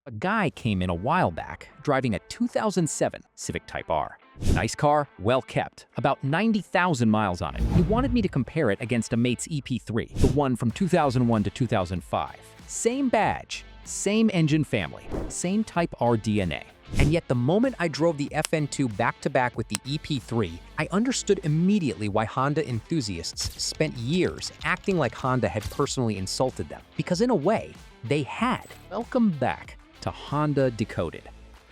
A guy came in a while back driving a 2007 Civic Type-R. Nice car, well kept, about 90,000 miles on it. He wanted me to compare it against a mate's EP3, the one from 2001 to 2005. Same badge, same engine family, same Type-R DNA. And yet the moment I drove the FN2 back-to-back with the EP3, I understood immediately why Honda enthusiasts spent years acting like Honda had personally insulted them. Because in a way, they had. Welcome back to Honda Decoded.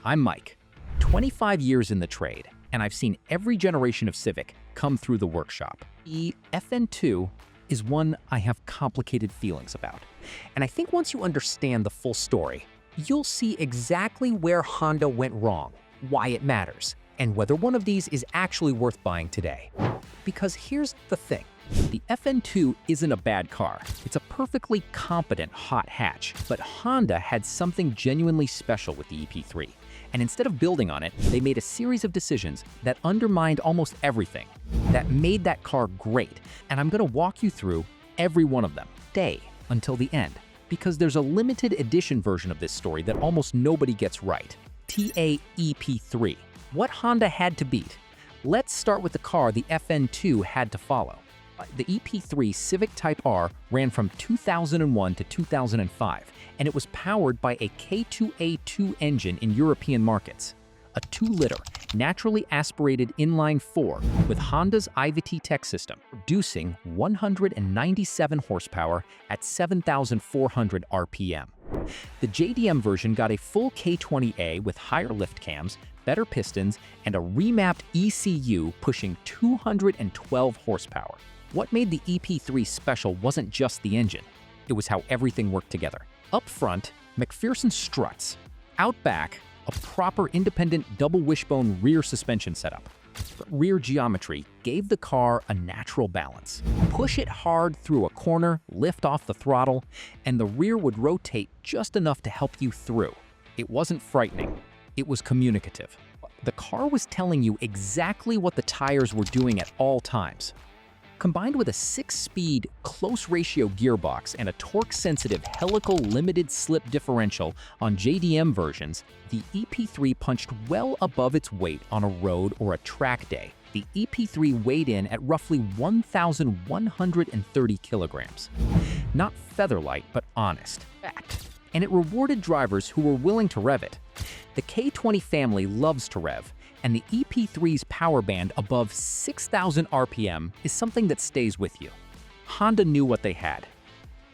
I'm Mike, 25 years in the trade, and I've seen every generation of Civic come through the workshop. The FN2 is one I have complicated feelings about. And I think once you understand the full story, you'll see exactly where Honda went wrong, why it matters, and whether one of these is actually worth buying today. Because here's the thing. The FN2 isn't a bad car. It's a perfectly competent hot hatch, but Honda had something genuinely special with the EP3. And instead of building on it, they made a series of decisions that undermined almost everything, that made that car great. And I'm gonna walk you through every one of them, day until the end, because there's a limited edition version of this story that almost nobody gets right. TA EP3. What Honda had to beat? Let's start with the car the FN2 had to follow. The EP3 Civic Type-R ran from 2001 to 2005, and it was powered by a K2A2 engine in European markets. A 2-liter, naturally aspirated inline-4 with Honda's IVT tech system, producing 197 horsepower at 7,400 RPM. The JDM version got a full K20A with higher lift cams, better pistons, and a remapped ECU pushing 212 horsepower. What made the EP3 special wasn't just the engine, it was how everything worked together. Up front, McPherson struts. Out back, a proper independent double wishbone rear suspension setup. The rear geometry gave the car a natural balance. Push it hard through a corner, lift off the throttle, and the rear would rotate just enough to help you through. It wasn't frightening, it was communicative. The car was telling you exactly what the tires were doing at all times. Combined with a 6-speed, close-ratio gearbox and a torque-sensitive helical limited slip differential on JDM versions, the EP3 punched well above its weight on a road or a track day. The EP3 weighed in at roughly 1,130 kilograms. Not featherlight, but honest. Fact. And it rewarded drivers who were willing to rev it. The K20 family loves to rev, and the EP3's power band above 6,000 RPM is something that stays with you. Honda knew what they had.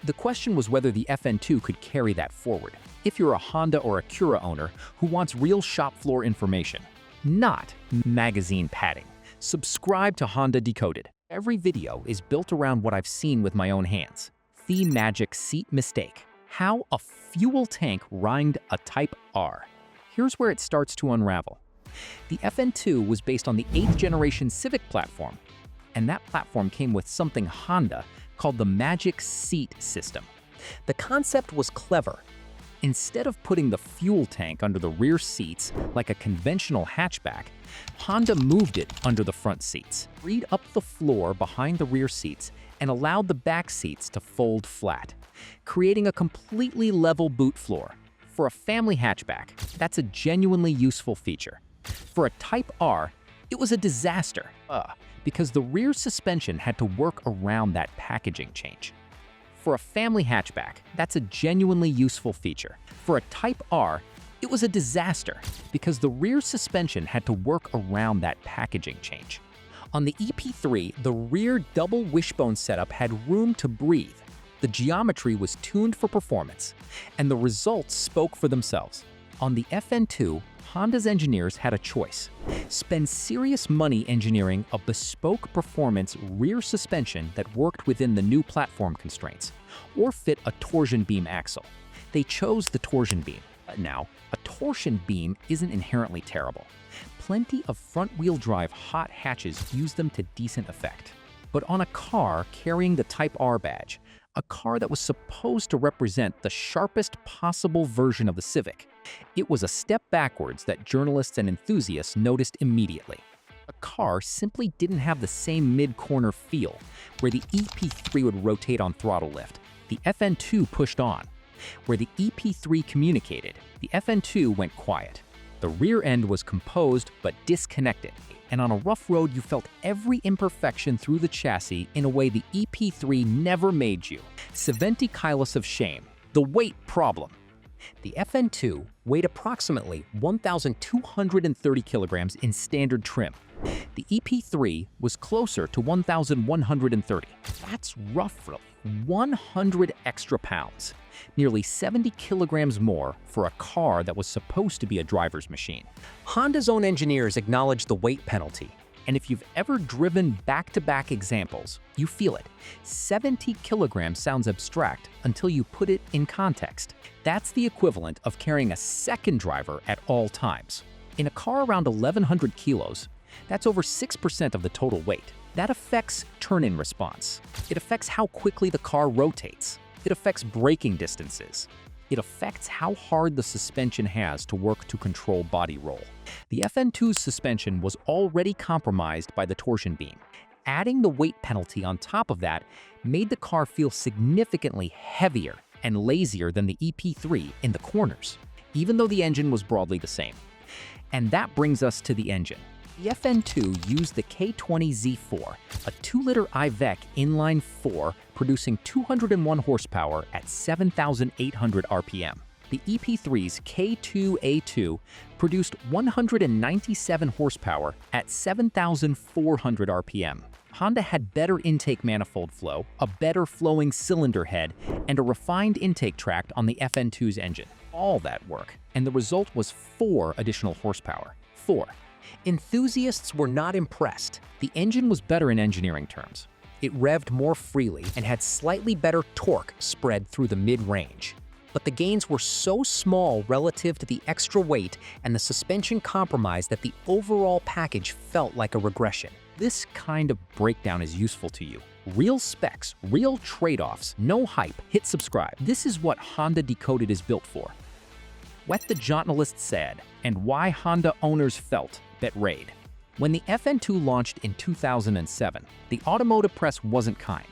The question was whether the FN2 could carry that forward, if you're a Honda or Acura owner who wants real shop floor information, not magazine padding. Subscribe to Honda Decoded. Every video is built around what I've seen with my own hands. The magic seat mistake. How a fuel tank rhymed a Type-R. Here's where it starts to unravel. The FN2 was based on the 8th generation Civic platform, and that platform came with something Honda called the Magic Seat System. The concept was clever. Instead of putting the fuel tank under the rear seats like a conventional hatchback, Honda moved it under the front seats, freed up the floor behind the rear seats, and allowed the back seats to fold flat, creating a completely level boot floor. For a family hatchback, that's a genuinely useful feature. For a Type-R, it was a disaster, because the rear suspension had to work around that packaging change. For a family hatchback, that's a genuinely useful feature. For a Type-R, it was a disaster, because the rear suspension had to work around that packaging change. On the EP3, the rear double wishbone setup had room to breathe. The geometry was tuned for performance, and the results spoke for themselves. On the FN2, Honda's engineers had a choice: spend serious money engineering a bespoke performance rear suspension that worked within the new platform constraints, or fit a torsion beam axle. They chose the torsion beam. Now, a torsion beam isn't inherently terrible. Plenty of front-wheel drive hot hatches use them to decent effect. But on a car carrying the Type-R badge, a car that was supposed to represent the sharpest possible version of the Civic, it was a step backwards that journalists and enthusiasts noticed immediately. A car simply didn't have the same mid-corner feel, where the EP3 would rotate on throttle lift. The FN2 pushed on. Where the EP3 communicated, the FN2 went quiet. The rear end was composed but disconnected, and on a rough road you felt every imperfection through the chassis in a way the EP3 never made you. 70 kilos of shame, the weight problem. The FN2 weighed approximately 1,230 kilograms in standard trim. The EP3 was closer to 1,130. That's roughly 100 extra pounds, nearly 70 kilograms more for a car that was supposed to be a driver's machine. Honda's own engineers acknowledge the weight penalty, and if you've ever driven back-to-back examples, you feel it. 70 kilograms sounds abstract until you put it in context. That's the equivalent of carrying a second driver at all times. In a car around 1,100 kilos, that's over 6% of the total weight. That affects turn-in response. It affects how quickly the car rotates. It affects braking distances. It affects how hard the suspension has to work to control body roll. The FN2's suspension was already compromised by the torsion beam. Adding the weight penalty on top of that made the car feel significantly heavier and lazier than the EP3 in the corners, even though the engine was broadly the same. And that brings us to the engine. The FN2 used the K20Z4, a 2-liter iVec inline-4 producing 201 horsepower at 7,800 RPM. The EP3's K2A2 produced 197 horsepower at 7,400 RPM. Honda had better intake manifold flow, a better flowing cylinder head, and a refined intake tract on the FN2's engine. All that work, and the result was 4 additional horsepower. 4. Enthusiasts were not impressed. The engine was better in engineering terms. It revved more freely and had slightly better torque spread through the mid-range. But the gains were so small relative to the extra weight and the suspension compromise that the overall package felt like a regression. This kind of breakdown is useful to you. Real specs, real trade-offs, no hype. Hit subscribe. This is what Honda Decoded is built for. What the journalist said and why Honda owners felt. Raid. When the FN2 launched in 2007, the automotive press wasn't kind.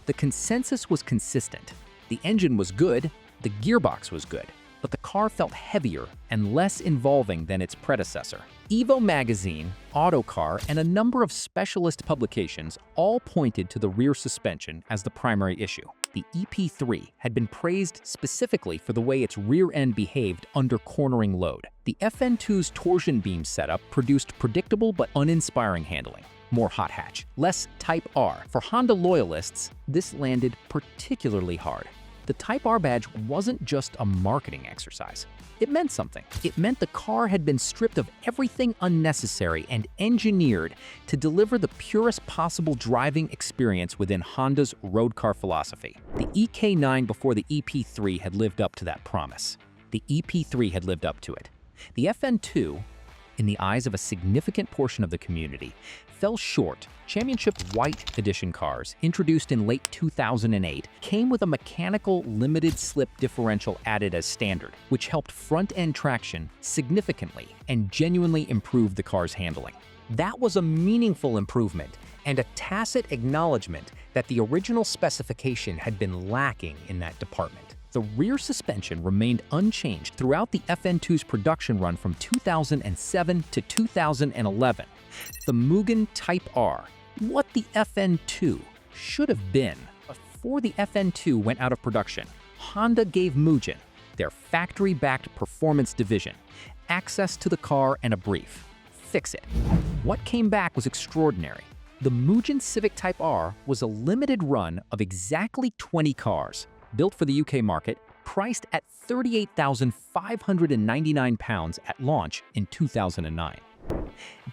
The consensus was consistent. The engine was good, the gearbox was good, but the car felt heavier and less involving than its predecessor. Evo magazine, Autocar, and a number of specialist publications all pointed to the rear suspension as the primary issue. The EP3 had been praised specifically for the way its rear end behaved under cornering load. The FN2's torsion beam setup produced predictable but uninspiring handling. More hot hatch, less Type-R. For Honda loyalists, this landed particularly hard. The Type-R badge wasn't just a marketing exercise. It meant something. It meant the car had been stripped of everything unnecessary and engineered to deliver the purest possible driving experience within Honda's road car philosophy. The EK9 before the EP3 had lived up to that promise. The EP3 had lived up to it. The FN2, in the eyes of a significant portion of the community, fell short. Championship White Edition cars, introduced in late 2008, came with a mechanical limited slip differential added as standard, which helped front-end traction significantly and genuinely improved the car's handling. That was a meaningful improvement and a tacit acknowledgement that the original specification had been lacking in that department. The rear suspension remained unchanged throughout the FN2's production run from 2007 to 2011. The Mugen Type-R, what the FN2 should have been. Before the FN2 went out of production, Honda gave Mugen, their factory-backed performance division, access to the car and a brief. Fix it. What came back was extraordinary. The Mugen Civic Type-R was a limited run of exactly 20 cars, built for the UK market, priced at £38,599 at launch in 2009.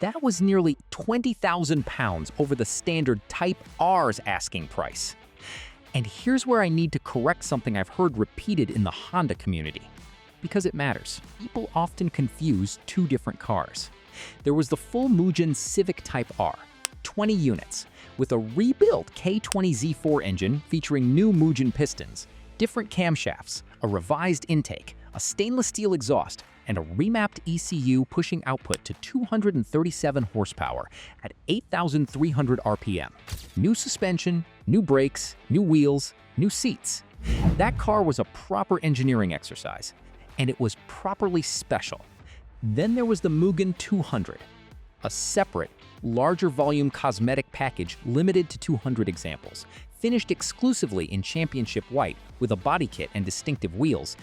That was nearly £20,000 over the standard Type-R's asking price. And here's where I need to correct something I've heard repeated in the Honda community, because it matters. People often confuse two different cars. There was the full Mugen Civic Type-R, 20 units, with a rebuilt K20Z4 engine featuring new Mugen pistons, different camshafts, a revised intake, a stainless steel exhaust, and a remapped ECU pushing output to 237 horsepower at 8,300 RPM. New suspension, new brakes, new wheels, new seats. That car was a proper engineering exercise, and it was properly special. Then there was the Mugen 200, a separate, larger volume cosmetic package limited to 200 examples, finished exclusively in championship white with a body kit and distinctive wheels,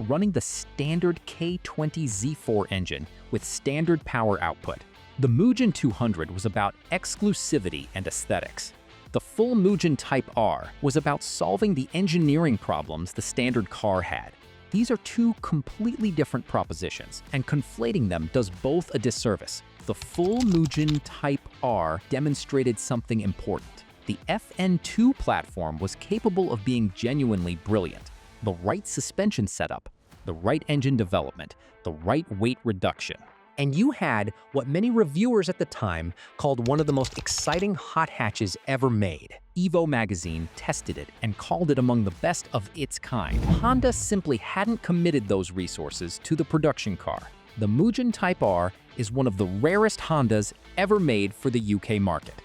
running the standard K20 Z4 engine with standard power output. The Mugen 200 was about exclusivity and aesthetics. The full Mugen Type-R was about solving the engineering problems the standard car had. These are two completely different propositions, and conflating them does both a disservice. The full Mugen Type-R demonstrated something important. The FN2 platform was capable of being genuinely brilliant. The right suspension setup, the right engine development, the right weight reduction. And you had what many reviewers at the time called one of the most exciting hot hatches ever made. Evo magazine tested it and called it among the best of its kind. Honda simply hadn't committed those resources to the production car. The Mugen Type-R is one of the rarest Hondas ever made for the UK market.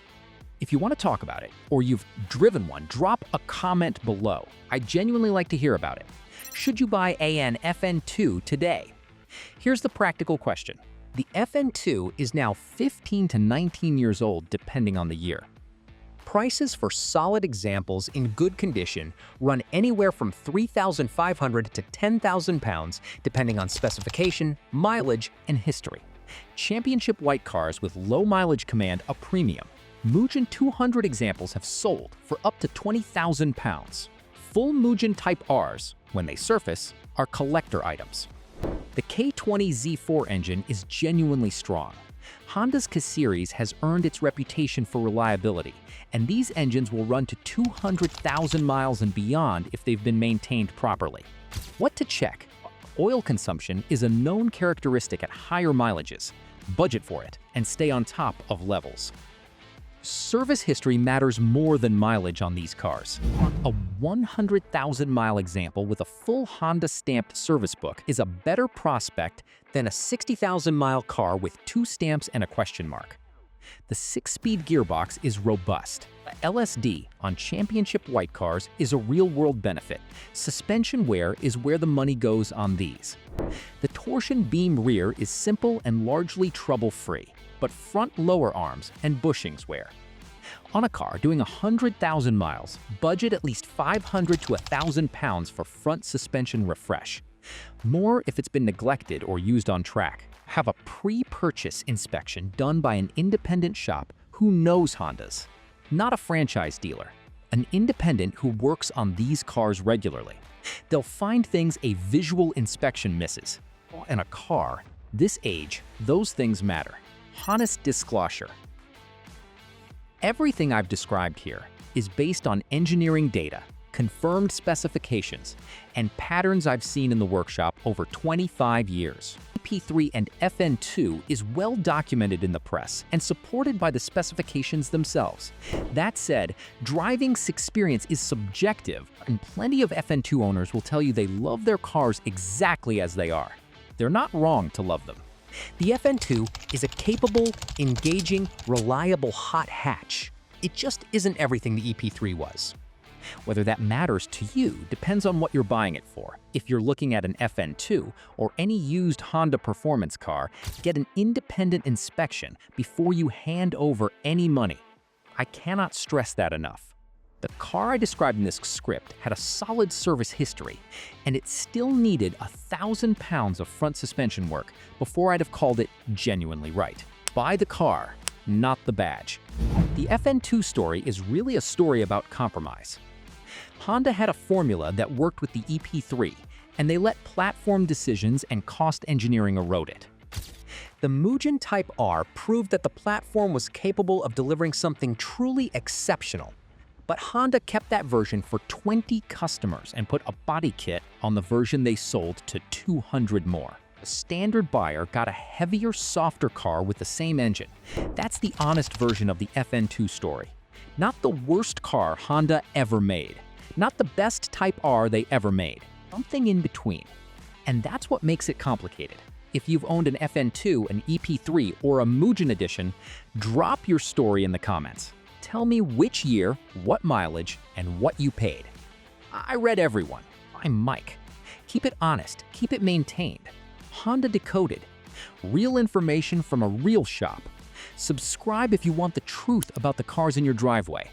If you want to talk about it, or you've driven one, drop a comment below. I'd genuinely like to hear about it. Should you buy an FN2 today? Here's the practical question. The FN2 is now 15 to 19 years old depending on the year. Prices for solid examples in good condition run anywhere from £3,500 to £10,000 depending on specification, mileage, and history. Championship white cars with low mileage command a premium. Mugen 200 examples have sold for up to £20,000. Full Mugen Type-Rs, when they surface, are collector items. The K20 Z4 engine is genuinely strong. Honda's K-Series has earned its reputation for reliability, and these engines will run to 200,000 miles and beyond if they've been maintained properly. What to check? Oil consumption is a known characteristic at higher mileages. Budget for it and stay on top of levels. Service history matters more than mileage on these cars. A 100,000-mile example with a full Honda-stamped service book is a better prospect than a 60,000-mile car with 2 stamps and a question mark. The 6-speed gearbox is robust. LSD on championship white cars is a real-world benefit. Suspension wear is where the money goes on these. The torsion beam rear is simple and largely trouble-free, but front lower arms and bushings wear. On a car doing 100,000 miles, budget at least £500 to £1,000 for front suspension refresh. More if it's been neglected or used on track. Have a pre-purchase inspection done by an independent shop who knows Hondas. Not a franchise dealer, an independent who works on these cars regularly. They'll find things a visual inspection misses. In a car, this age, those things matter. Honest disclosure. Everything I've described here is based on engineering data, confirmed specifications, and patterns I've seen in the workshop over 25 years. EP3 and FN2 is well documented in the press and supported by the specifications themselves. That said, driving's experience is subjective, and plenty of FN2 owners will tell you they love their cars exactly as they are. They're not wrong to love them. The FN2 is a capable, engaging, reliable hot hatch. It just isn't everything the EP3 was. Whether that matters to you depends on what you're buying it for. If you're looking at an FN2 or any used Honda performance car, get an independent inspection before you hand over any money. I cannot stress that enough. The car I described in this script had a solid service history, and it still needed £1,000 of front suspension work before I'd have called it genuinely right. Buy the car, not the badge. The FN2 story is really a story about compromise. Honda had a formula that worked with the EP3, and they let platform decisions and cost engineering erode it. The Mugen Type-R proved that the platform was capable of delivering something truly exceptional. But Honda kept that version for 20 customers and put a body kit on the version they sold to 200 more. A standard buyer got a heavier, softer car with the same engine. That's the honest version of the FN2 story. Not the worst car Honda ever made. Not the best Type-R they ever made. Something in between. And that's what makes it complicated. If you've owned an FN2, an EP3, or a Mugen edition, drop your story in the comments. Tell me which year, what mileage, and what you paid. I read everyone. I'm Mike. Keep it honest, keep it maintained. Honda Decoded. Real information from a real shop. Subscribe if you want the truth about the cars in your driveway.